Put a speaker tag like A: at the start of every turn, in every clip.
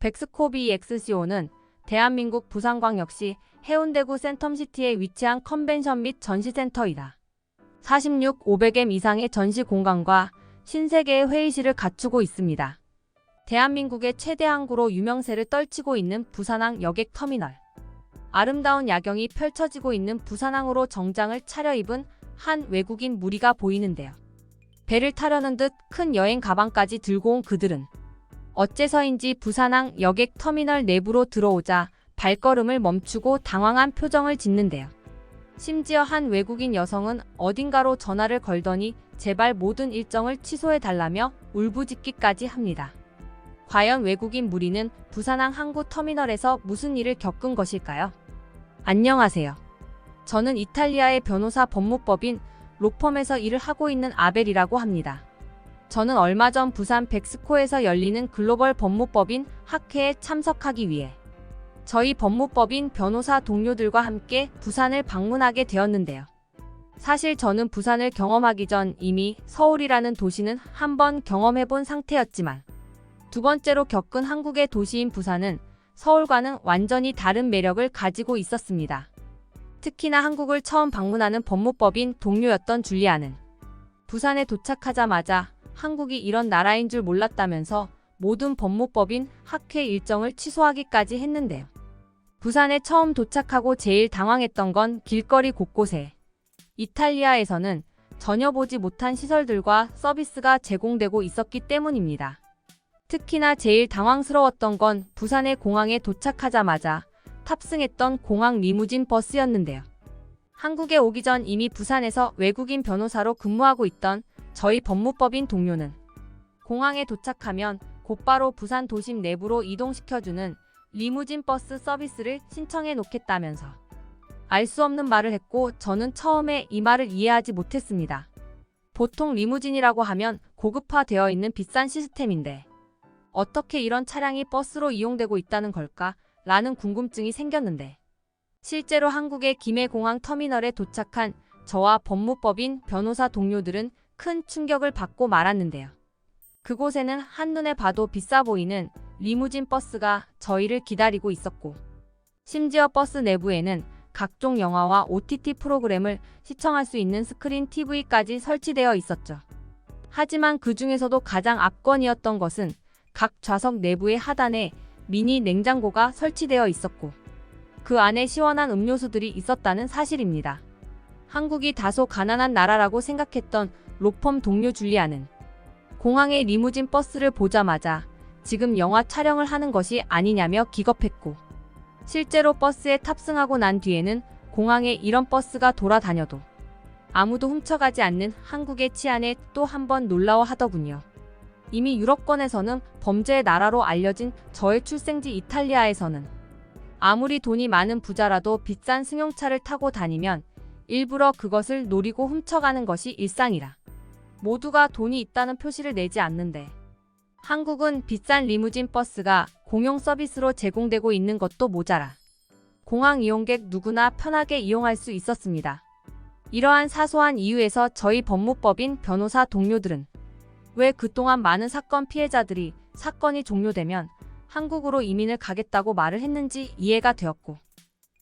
A: 백스코비 XCO는 대한민국 부산광역시 해운대구 센텀시티에 위치한 컨벤션 및 전시센터이다. 46, 500M 이상의 전시 공간과 신세계의 회의실을 갖추고 있습니다. 대한민국의 최대 항구로 유명세를 떨치고 있는 부산항 여객터미널. 아름다운 야경이 펼쳐지고 있는 부산항으로 정장을 차려입은 한 외국인 무리가 보이는데요. 배를 타려는 듯 큰 여행 가방까지 들고 온 그들은 어째서인지 부산항 여객터미널 내부로 들어오자 발걸음을 멈추고 당황한 표정을 짓는데요. 심지어 한 외국인 여성은 어딘가로 전화를 걸더니 제발 모든 일정을 취소해달라며 울부짖기까지 합니다. 과연 외국인 무리는 부산항 항구 터미널에서 무슨 일을 겪은 것일까요? 안녕하세요. 저는 이탈리아의 변호사 법무법인 로펌에서 일을 하고 있는 아벨이라고 합니다. 저는 얼마 전 부산 백스코에서 열리는 글로벌 법무법인 학회에 참석하기 위해 저희 법무법인 변호사 동료들과 함께 부산을 방문하게 되었는데요. 사실 저는 부산을 경험하기 전 이미 서울이라는 도시는 한번 경험해본 상태였지만 두 번째로 겪은 한국의 도시인 부산은 서울과는 완전히 다른 매력을 가지고 있었습니다. 특히나 한국을 처음 방문하는 법무법인 동료였던 줄리아는 부산에 도착하자마자 한국이 이런 나라인 줄 몰랐다면서 모든 법무법인 학회 일정을 취소하기까지 했는데요. 부산에 처음 도착하고 제일 당황했던 건 길거리 곳곳에 이탈리아에서는 전혀 보지 못한 시설들과 서비스가 제공되고 있었기 때문입니다. 특히나 제일 당황스러웠던 건 부산의 공항에 도착하자마자 탑승했던 공항 리무진 버스였는데요. 한국에 오기 전 이미 부산에서 외국인 변호사로 근무하고 있던 저희 법무법인 동료는 공항에 도착하면 곧바로 부산 도심 내부로 이동시켜주는 리무진 버스 서비스를 신청해 놓겠다면서 알 수 없는 말을 했고 저는 처음에 이 말을 이해하지 못했습니다. 보통 리무진이라고 하면 고급화되어 있는 비싼 시스템인데 어떻게 이런 차량이 버스로 이용되고 있다는 걸까? 라는 궁금증이 생겼는데 실제로 한국의 김해공항 터미널에 도착한 저와 법무법인 변호사 동료들은 큰 충격을 받고 말았는데요. 그곳에는 한눈에 봐도 비싸 보이는 리무진 버스가 저희를 기다리고 있었고 심지어 버스 내부에는 각종 영화와 OTT 프로그램을 시청할 수 있는 스크린 TV까지 설치되어 있었죠. 하지만 그 중에서도 가장 압권이었던 것은 각 좌석 내부의 하단에 미니 냉장고가 설치되어 있었고 그 안에 시원한 음료수들이 있었다는 사실입니다. 한국이 다소 가난한 나라라고 생각했던 로펌 동료 줄리아는 공항에 리무진 버스를 보자마자 지금 영화 촬영을 하는 것이 아니냐며 기겁했고 실제로 버스에 탑승하고 난 뒤에는 공항에 이런 버스가 돌아다녀도 아무도 훔쳐가지 않는 한국의 치안에 또 한 번 놀라워하더군요. 이미 유럽권에서는 범죄의 나라로 알려진 저의 출생지 이탈리아에서는 아무리 돈이 많은 부자라도 비싼 승용차를 타고 다니면 일부러 그것을 노리고 훔쳐가는 것이 일상이라 모두가 돈이 있다는 표시를 내지 않는데 한국은 비싼 리무진 버스가 공용 서비스로 제공되고 있는 것도 모자라 공항 이용객 누구나 편하게 이용할 수 있었습니다. 이러한 사소한 이유에서 저희 법무법인 변호사 동료들은 왜 그동안 많은 사건 피해자들이 사건이 종료되면 한국으로 이민을 가겠다고 말을 했는지 이해가 되었고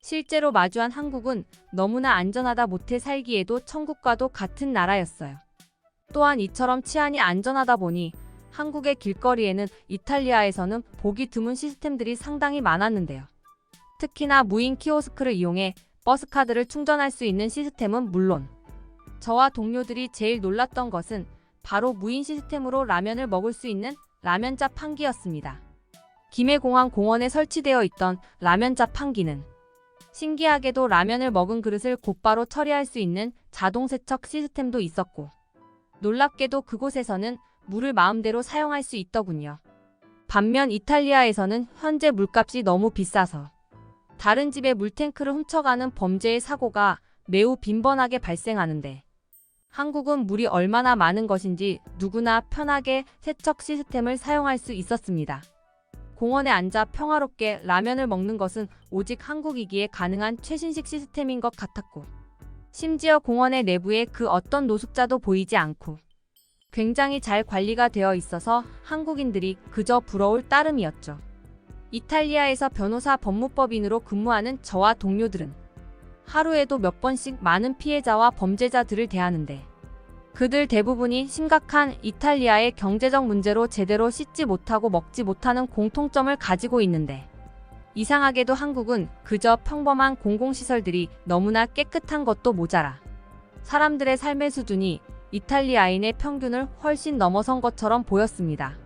A: 실제로 마주한 한국은 너무나 안전하다 못해 살기에도 천국과도 같은 나라였어요. 또한 이처럼 치안이 안전하다 보니 한국의 길거리에는 이탈리아에서는 보기 드문 시스템들이 상당히 많았는데요. 특히나 무인 키오스크를 이용해 버스카드를 충전할 수 있는 시스템은 물론 저와 동료들이 제일 놀랐던 것은 바로 무인 시스템으로 라면을 먹을 수 있는 라면 자판기였습니다. 김해공항 공원에 설치되어 있던 라면 자판기는 신기하게도 라면을 먹은 그릇을 곧바로 처리할 수 있는 자동 세척 시스템도 있었고 놀랍게도 그곳에서는 물을 마음대로 사용할 수 있더군요. 반면 이탈리아에서는 현재 물값이 너무 비싸서 다른 집의 물탱크를 훔쳐가는 범죄의 사고가 매우 빈번하게 발생하는데 한국은 물이 얼마나 많은 것인지 누구나 편하게 세척 시스템을 사용할 수 있었습니다. 공원에 앉아 평화롭게 라면을 먹는 것은 오직 한국이기에 가능한 최신식 시스템인 것 같았고 심지어 공원의 내부에 그 어떤 노숙자도 보이지 않고 굉장히 잘 관리가 되어 있어서 한국인들이 그저 부러울 따름이었죠. 이탈리아에서 변호사 법무법인으로 근무하는 저와 동료들은 하루에도 몇 번씩 많은 피해자와 범죄자들을 대하는데 그들 대부분이 심각한 이탈리아의 경제적 문제로 제대로 씻지 못하고 먹지 못하는 공통점을 가지고 있는데 이상하게도 한국은 그저 평범한 공공시설들이 너무나 깨끗한 것도 모자라 사람들의 삶의 수준이 이탈리아인의 평균을 훨씬 넘어선 것처럼 보였습니다.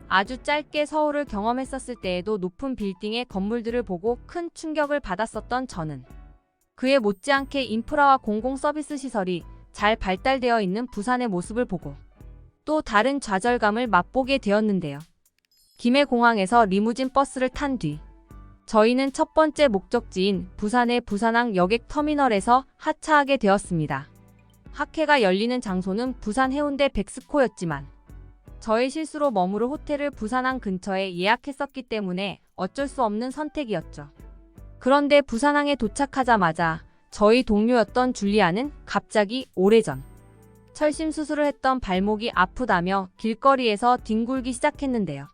A: 아주 짧게 서울을 경험했었을 때에도 높은 빌딩의 건물들을 보고 큰 충격을 받았었던 저는 그에 못지않게 인프라와 공공 서비스 시설이 잘 발달되어 있는 부산의 모습을 보고 또 다른 좌절감을 맛보게 되었는데요. 김해공항에서 리무진 버스를 탄 뒤 저희는 첫 번째 목적지인 부산의 부산항 여객 터미널에서 하차하게 되었습니다. 학회가 열리는 장소는 부산 해운대 백스코였지만 저의 실수로 머무를 호텔을 부산항 근처에 예약했었기 때문에 어쩔 수 없는 선택이었죠. 그런데 부산항에 도착하자마자 저희 동료였던 줄리아는 갑자기 오래전 철심 수술을 했던 발목이 아프다며 길거리에서 뒹굴기 시작했는데요.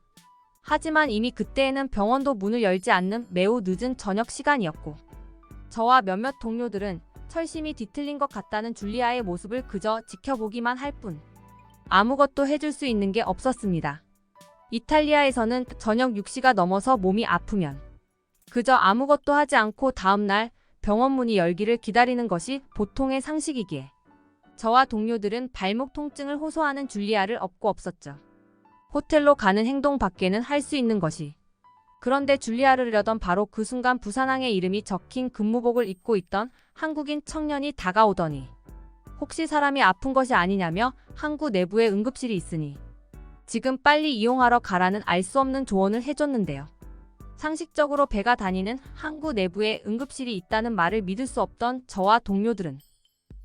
A: 하지만 이미 그때에는 병원도 문을 열지 않는 매우 늦은 저녁 시간이었고 저와 몇몇 동료들은 철심이 뒤틀린 것 같다는 줄리아의 모습을 그저 지켜보기만 할 뿐 아무것도 해줄 수 있는 게 없었습니다. 이탈리아에서는 저녁 6시가 넘어서 몸이 아프면 그저 아무것도 하지 않고 다음날 병원 문이 열기를 기다리는 것이 보통의 상식이기에 저와 동료들은 발목 통증을 호소하는 줄리아를 업고 없었죠. 호텔로 가는 행동 밖에는 할 수 있는 것이. 그런데 줄리아를 이려던 바로 그 순간 부산항의 이름이 적힌 근무복을 입고 있던 한국인 청년이 다가오더니 혹시 사람이 아픈 것이 아니냐며 항구 내부에 응급실이 있으니 지금 빨리 이용하러 가라는 알 수 없는 조언을 해줬는데요. 상식적으로 배가 다니는 항구 내부에 응급실이 있다는 말을 믿을 수 없던 저와 동료들은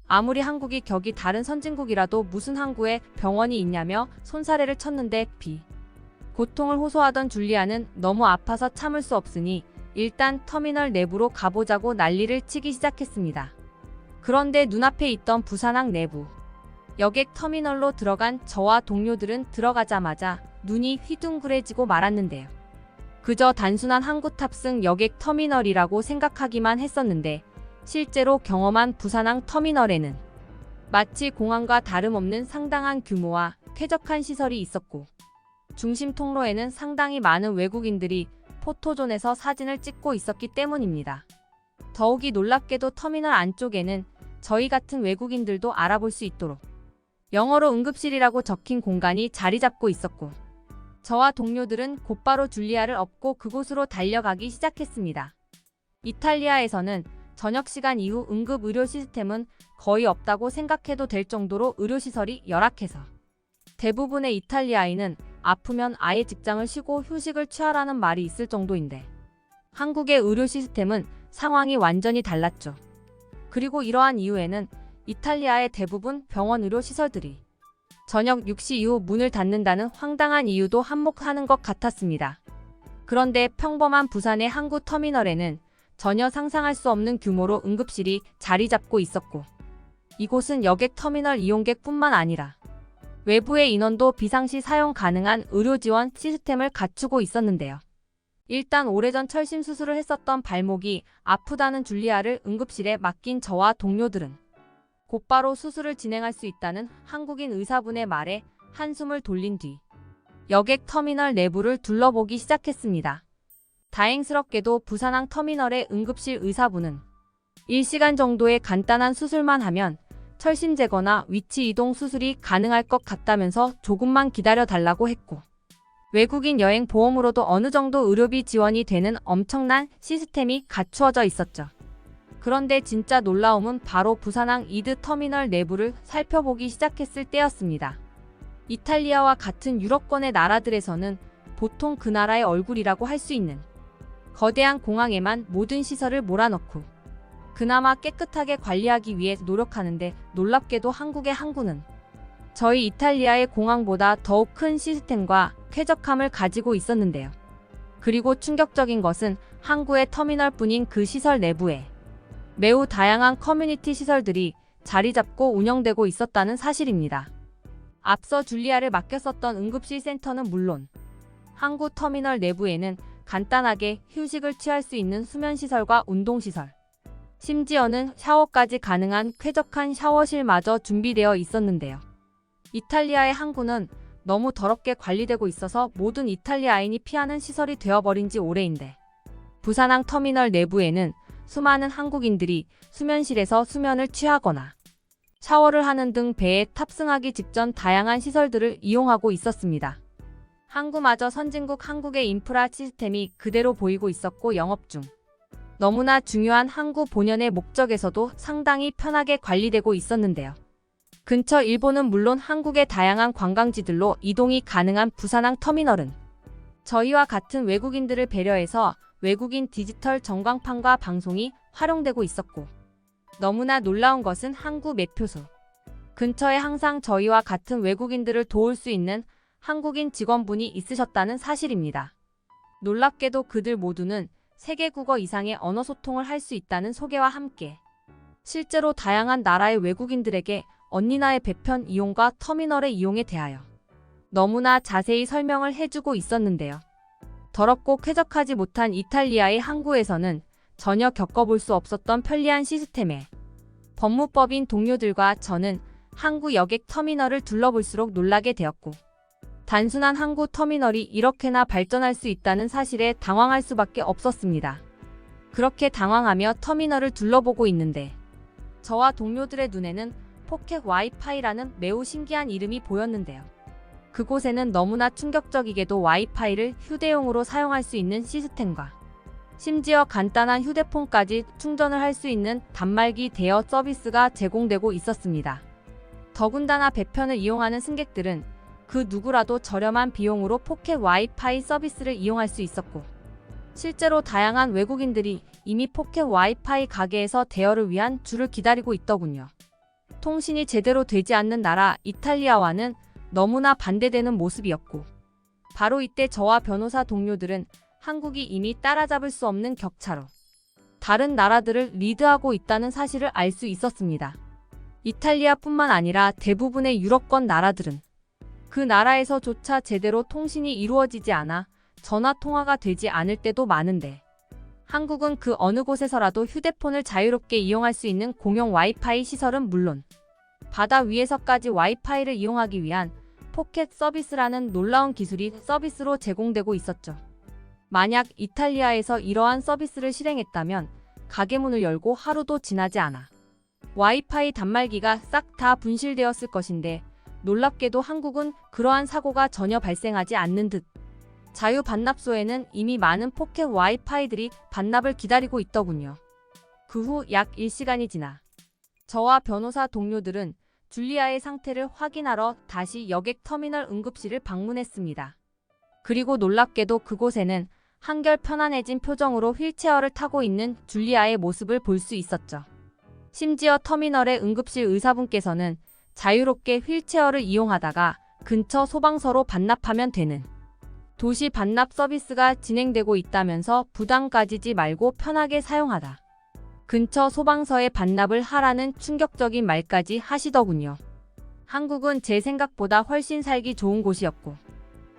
A: 아무리 한국이 격이 다른 선진국이라도 무슨 항구에 병원이 있냐며 손사래를 쳤는데 고통을 호소하던 줄리아는 너무 아파서 참을 수 없으니 일단 터미널 내부로 가보자고 난리를 치기 시작했습니다. 그런데 눈앞에 있던 부산항 내부 여객 터미널로 들어간 저와 동료들은 들어가자마자 눈이 휘둥그레지고 말았는데요. 그저 단순한 항구 탑승 여객 터미널이라고 생각하기만 했었는데 실제로 경험한 부산항 터미널에는 마치 공항과 다름없는 상당한 규모와 쾌적한 시설이 있었고 중심 통로에는 상당히 많은 외국인들이 포토존에서 사진을 찍고 있었기 때문입니다. 더욱이 놀랍게도 터미널 안쪽에는 저희 같은 외국인들도 알아볼 수 있도록 영어로 응급실이라고 적힌 공간이 자리 잡고 있었고 저와 동료들은 곧바로 줄리아를 업고 그곳으로 달려가기 시작했습니다. 이탈리아에서는 저녁 시간 이후 응급 의료 시스템은 거의 없다고 생각해도 될 정도로 의료시설이 열악해서 대부분의 이탈리아인은 아프면 아예 직장을 쉬고 휴식을 취하라는 말이 있을 정도인데 한국의 의료 시스템은 상황이 완전히 달랐죠. 그리고 이러한 이유에는 이탈리아의 대부분 병원 의료 시설들이 저녁 6시 이후 문을 닫는다는 황당한 이유도 한몫하는 것 같았습니다. 그런데 평범한 부산의 항구 터미널에는 전혀 상상할 수 없는 규모로 응급실이 자리 잡고 있었고 이곳은 여객 터미널 이용객뿐만 아니라 외부의 인원도 비상시 사용 가능한 의료 지원 시스템을 갖추고 있었는데요. 일단 오래전 철심 수술을 했었던 발목이 아프다는 줄리아를 응급실에 맡긴 저와 동료들은 곧바로 수술을 진행할 수 있다는 한국인 의사분의 말에 한숨을 돌린 뒤 여객 터미널 내부를 둘러보기 시작했습니다. 다행스럽게도 부산항 터미널의 응급실 의사분은 1시간 정도의 간단한 수술만 하면 철심 제거나 위치 이동 수술이 가능할 것 같다면서 조금만 기다려달라고 했고 외국인 여행 보험으로도 어느 정도 의료비 지원이 되는 엄청난 시스템이 갖추어져 있었죠. 그런데 진짜 놀라움은 바로 부산항 이드 터미널 내부를 살펴보기 시작했을 때였습니다. 이탈리아와 같은 유럽권의 나라들에서는 보통 그 나라의 얼굴이라고 할 수 있는 거대한 공항에만 모든 시설을 몰아넣고 그나마 깨끗하게 관리하기 위해 노력하는데 놀랍게도 한국의 항구는 저희 이탈리아의 공항보다 더욱 큰 시스템과 쾌적함을 가지고 있었는데요. 그리고 충격적인 것은 항구의 터미널뿐인 그 시설 내부에 매우 다양한 커뮤니티 시설들이 자리 잡고 운영되고 있었다는 사실입니다. 앞서 줄리아를 맡겼었던 응급실 센터는 물론 항구 터미널 내부에는 간단하게 휴식을 취할 수 있는 수면시설과 운동시설, 심지어는 샤워까지 가능한 쾌적한 샤워실마저 준비되어 있었는데요. 이탈리아의 항구는 너무 더럽게 관리되고 있어서 모든 이탈리아인이 피하는 시설이 되어버린 지 오래인데, 부산항 터미널 내부에는 수많은 한국인들이 수면실에서 수면을 취하거나 샤워를 하는 등 배에 탑승하기 직전 다양한 시설들을 이용하고 있었습니다. 항구마저 선진국 한국의 인프라 시스템이 그대로 보이고 있었고, 영업 중 너무나 중요한 항구 본연의 목적에서도 상당히 편하게 관리되고 있었는데요. 근처 일본은 물론 한국의 다양한 관광지들로 이동이 가능한 부산항 터미널은 저희와 같은 외국인들을 배려해서 외국인 디지털 전광판과 방송이 활용되고 있었고, 너무나 놀라운 것은 항구 매표소. 근처에 항상 저희와 같은 외국인들을 도울 수 있는 한국인 직원분이 있으셨다는 사실입니다. 놀랍게도 그들 모두는 3개 국어 이상의 언어 소통을 할 수 있다는 소개와 함께 실제로 다양한 나라의 외국인들에게 언니나의 배편 이용과 터미널의 이용에 대하여 너무나 자세히 설명을 해주고 있었는데요. 더럽고 쾌적하지 못한 이탈리아의 항구에서는 전혀 겪어볼 수 없었던 편리한 시스템에 법무법인 동료들과 저는 항구 여객 터미널을 둘러볼수록 놀라게 되었고, 단순한 항구 터미널이 이렇게나 발전할 수 있다는 사실에 당황할 수밖에 없었습니다. 그렇게 당황하며 터미널을 둘러보고 있는데 저와 동료들의 눈에는 포켓 와이파이라는 매우 신기한 이름이 보였는데요. 그곳에는 너무나 충격적이게도 와이파이를 휴대용으로 사용할 수 있는 시스템과 심지어 간단한 휴대폰까지 충전을 할 수 있는 단말기 대여 서비스가 제공되고 있었습니다. 더군다나 배편을 이용하는 승객들은 그 누구라도 저렴한 비용으로 포켓 와이파이 서비스를 이용할 수 있었고, 실제로 다양한 외국인들이 이미 포켓 와이파이 가게에서 대여를 위한 줄을 기다리고 있더군요. 통신이 제대로 되지 않는 나라 이탈리아와는 너무나 반대되는 모습이었고, 바로 이때 저와 변호사 동료들은 한국이 이미 따라잡을 수 없는 격차로 다른 나라들을 리드하고 있다는 사실을 알 수 있었습니다. 이탈리아뿐만 아니라 대부분의 유럽권 나라들은 그 나라에서조차 제대로 통신이 이루어지지 않아 전화 통화가 되지 않을 때도 많은데, 한국은 그 어느 곳에서라도 휴대폰을 자유롭게 이용할 수 있는 공용 와이파이 시설은 물론 바다 위에서까지 와이파이를 이용하기 위한 포켓 서비스라는 놀라운 기술이 서비스로 제공되고 있었죠. 만약 이탈리아에서 이러한 서비스를 실행했다면 가게 문을 열고 하루도 지나지 않아 와이파이 단말기가 싹 다 분실되었을 것인데, 놀랍게도 한국은 그러한 사고가 전혀 발생하지 않는 듯 자유 반납소에는 이미 많은 포켓 와이파이들이 반납을 기다리고 있더군요. 그 후 약 1시간이 지나 저와 변호사 동료들은 줄리아의 상태를 확인하러 다시 여객 터미널 응급실을 방문했습니다. 그리고 놀랍게도 그곳에는 한결 편안해진 표정으로 휠체어를 타고 있는 줄리아의 모습을 볼 수 있었죠. 심지어 터미널의 응급실 의사분께서는 자유롭게 휠체어를 이용하다가 근처 소방서로 반납하면 되는 도시 반납 서비스가 진행되고 있다면서 부담 가지지 말고 편하게 사용하다 근처 소방서에 반납을 하라는 충격적인 말까지 하시더군요. 한국은 제 생각보다 훨씬 살기 좋은 곳이었고,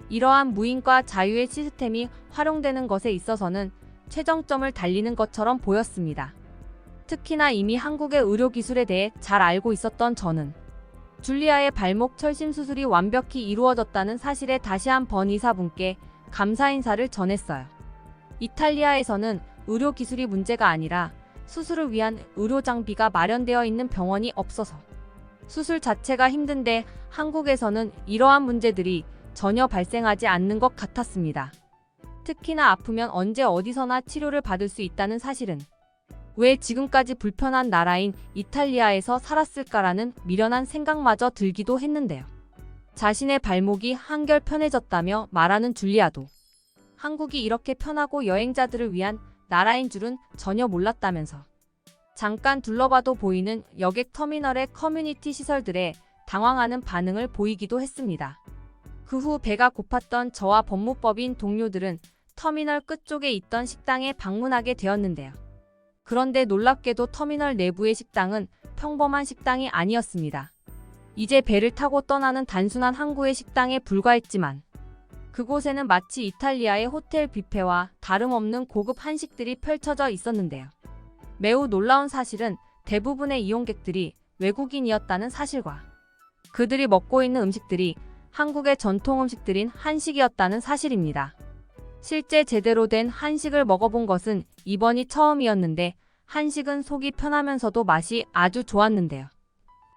A: 이러한 무인과 자유의 시스템이 활용되는 것에 있어서는 최정점을 달리는 것처럼 보였습니다. 특히나 이미 한국의 의료기술에 대해 잘 알고 있었던 저는 줄리아의 발목 철심 수술이 완벽히 이루어졌다는 사실에 다시 한번 의사분께 감사 인사를 전했어요. 이탈리아에서는 의료기술이 문제가 아니라 수술을 위한 의료장비가 마련되어 있는 병원이 없어서 수술 자체가 힘든데, 한국에서는 이러한 문제들이 전혀 발생하지 않는 것 같았습니다. 특히나 아프면 언제 어디서나 치료를 받을 수 있다는 사실은 왜 지금까지 불편한 나라인 이탈리아에서 살았을까라는 미련한 생각마저 들기도 했는데요. 자신의 발목이 한결 편해졌다며 말하는 줄리아도 한국이 이렇게 편하고 여행자들을 위한 나라인 줄은 전혀 몰랐다면서 잠깐 둘러봐도 보이는 여객 터미널의 커뮤니티 시설들에 당황하는 반응을 보이기도 했습니다. 그 후 배가 고팠던 저와 법무법인 동료들은 터미널 끝쪽에 있던 식당에 방문하게 되었는데요. 그런데 놀랍게도 터미널 내부의 식당은 평범한 식당이 아니었습니다. 이제 배를 타고 떠나는 단순한 항구의 식당에 불과했지만, 그곳에는 마치 이탈리아의 호텔 뷔페와 다름없는 고급 한식들이 펼쳐져 있었는데요. 매우 놀라운 사실은 대부분의 이용객들이 외국인이었다는 사실과 그들이 먹고 있는 음식들이 한국의 전통 음식들인 한식이었다는 사실입니다. 실제 제대로 된 한식을 먹어본 것은 이번이 처음이었는데 한식은 속이 편하면서도 맛이 아주 좋았는데요.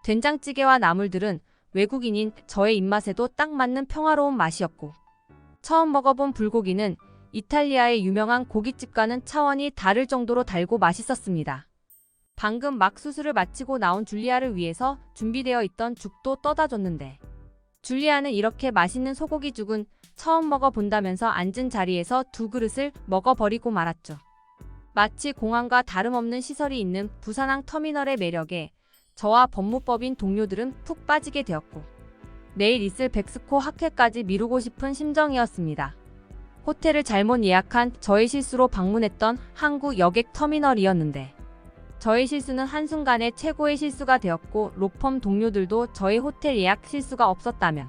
A: 된장찌개와 나물들은 외국인인 저의 입맛에도 딱 맞는 평화로운 맛이었고 처음 먹어본 불고기는 이탈리아의 유명한 고깃집과는 차원이 다를 정도로 달고 맛있었습니다. 방금 막 수술을 마치고 나온 줄리아를 위해서 준비되어 있던 죽도 떠다 줬는데 줄리아는 이렇게 맛있는 소고기 죽은 처음 먹어본다면서 앉은 자리에서 두 그릇을 먹어버리고 말았죠. 마치 공항과 다름없는 시설이 있는 부산항 터미널의 매력에 저와 법무법인 동료들은 푹 빠지게 되었고 내일 있을 백스코 학회까지 미루고 싶은 심정이었습니다. 호텔을 잘못 예약한 저의 실수로 방문했던 항구 여객 터미널이었는데 저의 실수는 한순간에 최고의 실수가 되었고 로펌 동료들도 저의 호텔 예약 실수가 없었다면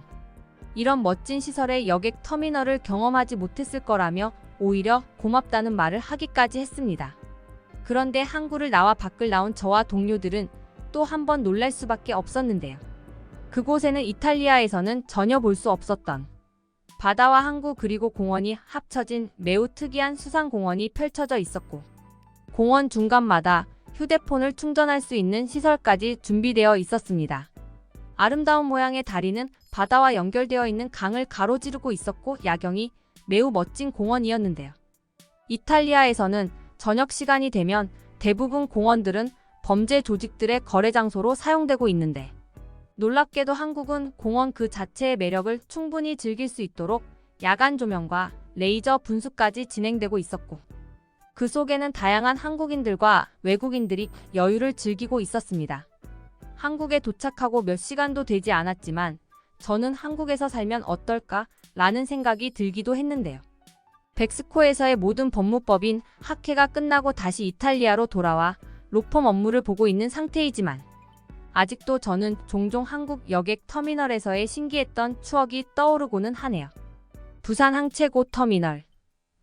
A: 이런 멋진 시설의 여객 터미널을 경험하지 못했을 거라며 오히려 고맙다는 말을 하기까지 했습니다. 그런데 항구를 나와 밖을 나온 저와 동료들은 또 한 번 놀랄 수밖에 없었는데요. 그곳에는 이탈리아에서는 전혀 볼 수 없었던 바다와 항구 그리고 공원이 합쳐진 매우 특이한 수상공원이 펼쳐져 있었고 공원 중간마다 휴대폰을 충전할 수 있는 시설까지 준비되어 있었습니다. 아름다운 모양의 다리는 바다와 연결되어 있는 강을 가로지르고 있었고 야경이 매우 멋진 공원이었는데요. 이탈리아에서는 저녁 시간이 되면 대부분 공원들은 범죄 조직들의 거래 장소로 사용되고 있는데 놀랍게도 한국은 공원 그 자체의 매력을 충분히 즐길 수 있도록 야간 조명과 레이저 분수까지 진행되고 있었고 그 속에는 다양한 한국인들과 외국인들이 여유를 즐기고 있었습니다. 한국에 도착하고 몇 시간도 되지 않았지만 저는 한국에서 살면 어떨까 라는 생각이 들기도 했는데요. 백스코에서의 모든 법무법인 학회가 끝나고 다시 이탈리아로 돌아와 로펌 업무를 보고 있는 상태이지만 아직도 저는 종종 한국 여객 터미널에서의 신기했던 추억이 떠오르고는 하네요. 부산항 최고 터미널